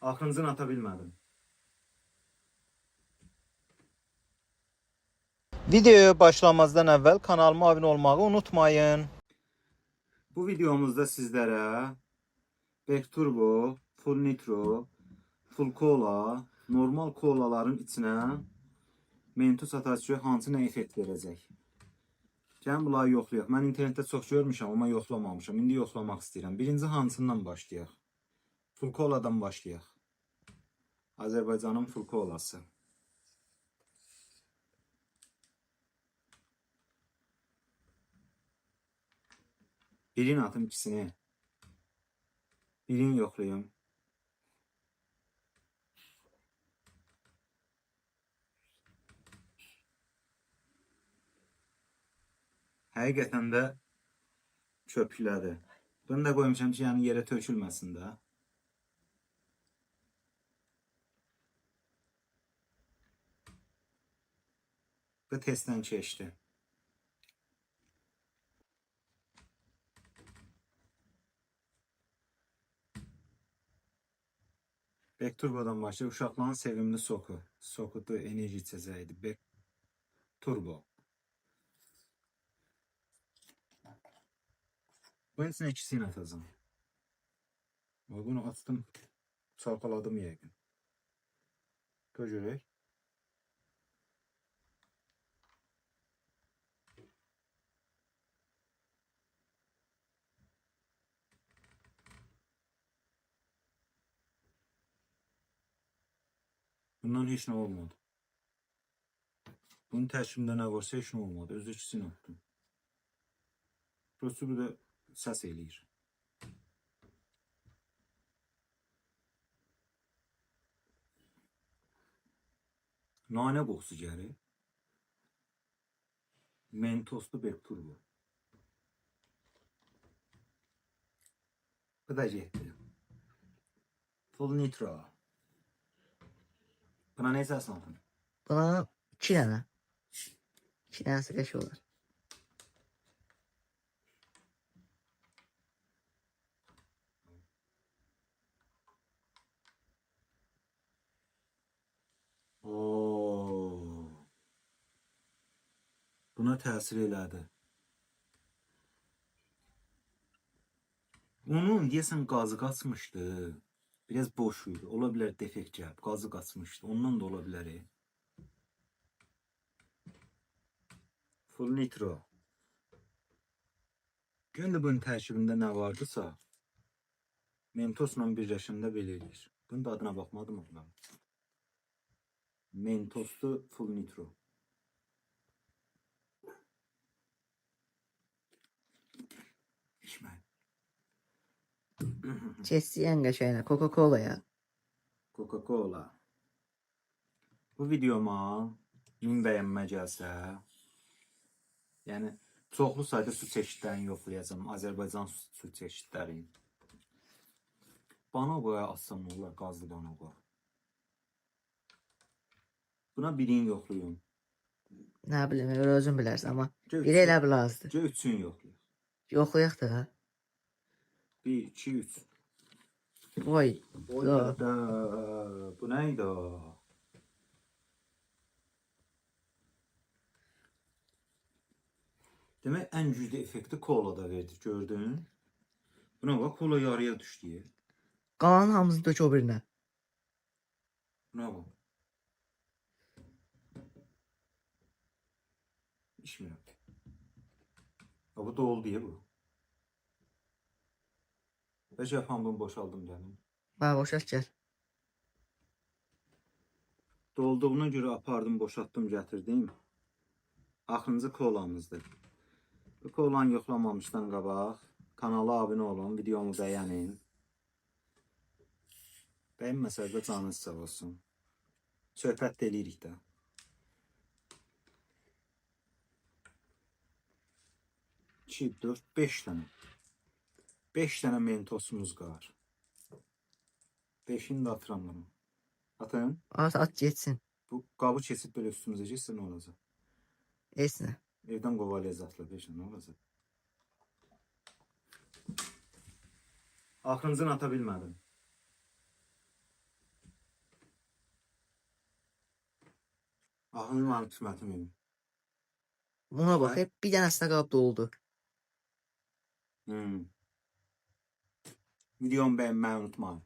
Axırıncını ata bilmədim. Videoya başlamazdan əvvəl kanalıma abunə olmağı unutmayın. Bu videomuzda sizlərə Vecturbo, Full Nitro, Full Cola, normal kolaların içinə Mentos atacaq hansı nə effekt verəcək. Gəlin bunları yoxlayaq. Mən internetdə çox görmüşəm, amma yoxlamamışam. İndi yoxlamaq istəyirəm. Birinci hansından başlayaq? Full Cola'dan başlayaq. Azərbaycanın Full Cola'sı. Birini atım, ikisini. Birini yoxlayım. Həqiqətən də çöpüklədir. Bunu da qoymuşam ki, yəni yerə tökülməsin də. Bu testdən keçdi. Vecturbo'dan başlayıb uşaqların sevimli soku. Sokudu enerji içəcəyidir. Vecturbo. Bunun içine ikisini atacağım. Bunu attım. Çalkaladım yəqin. Görək. Bundan heç nə olmadı. Bunun tərkibində nə varsa heç nə olmadı. Özü ikisini attım. Prosu bu da səs eləyir. Nane qoxusu gəlir. Mentoslu Vecturbo. Bu da getdi. Full Nitro. Buna nə əsasın atın? Buna 2 dənə. 2 dənəsi qəş olar. Buna təsir elədi. Onun deyəsən qazı qaçmışdı. Biraz boş idi. Ola bilər defekt gəlib. Qazı qaçmışdı. Ondan da ola bilər. Full Nitro. Göndü bunun tərkibində nə vardısa Mentosla birləşəndə belə eləyir. Bunun da adına baxmadım mı? Mentoslu Full Nitro. İçmək. Keçsi ən qəşəyinə Coca-Cola'ya. Coca-Cola. Bu videoma 1000 bəyənmə gəlsə, yəni çoxlu sayda su çeşidlərini yoxlayacağım. Azərbaycan su çeşidlərini. Banoqoya atsam ne olur? Qazlı banoqo. Buna birini yoxlayım. Nə bilim, özün bilərsən, amma biri elə bil azdır. Üçün yoxlayaq. Yoxlayaq da. 1, 2, 3. Vay. Da. Bu neydi o? Demək ən güclü effekti Cola'da verdi, gördün? Buna bak, Cola yarıya düşdü. Qalanın hamısını dök o birinə. Buna bak. İçmirəm. Bu dolu diye bu. Bəlkə yapan bunu boşaldım gəlim. Bax, boşalt gəl. Dolduğuna görə apardım, boşaltdım, gətirdim. Axırıncı kolamızdır. Bu kolanı yoxlamamışdan qabaq kanala abunə olun, videomu bəyənin. Bəyənməsəz də canınız sağ olsun. Söhbət də eləyirik də. 2, 4, 5 dənə. 5 dənə mentosumuz var. 5'ini də atıram bunu. Atın. At geçsin. Bu qabı keçib belə üstümüzə geçsə nə olacaq? Esinə. Evdən qovalayacaq atla 5 nə olacaq? Axırıncını ata bilmədim. Ahın mənim qismətim imiş. Buna bak, hep bir dənəsinə qalıb doldu. Videomu bəyənməyi unutmayın.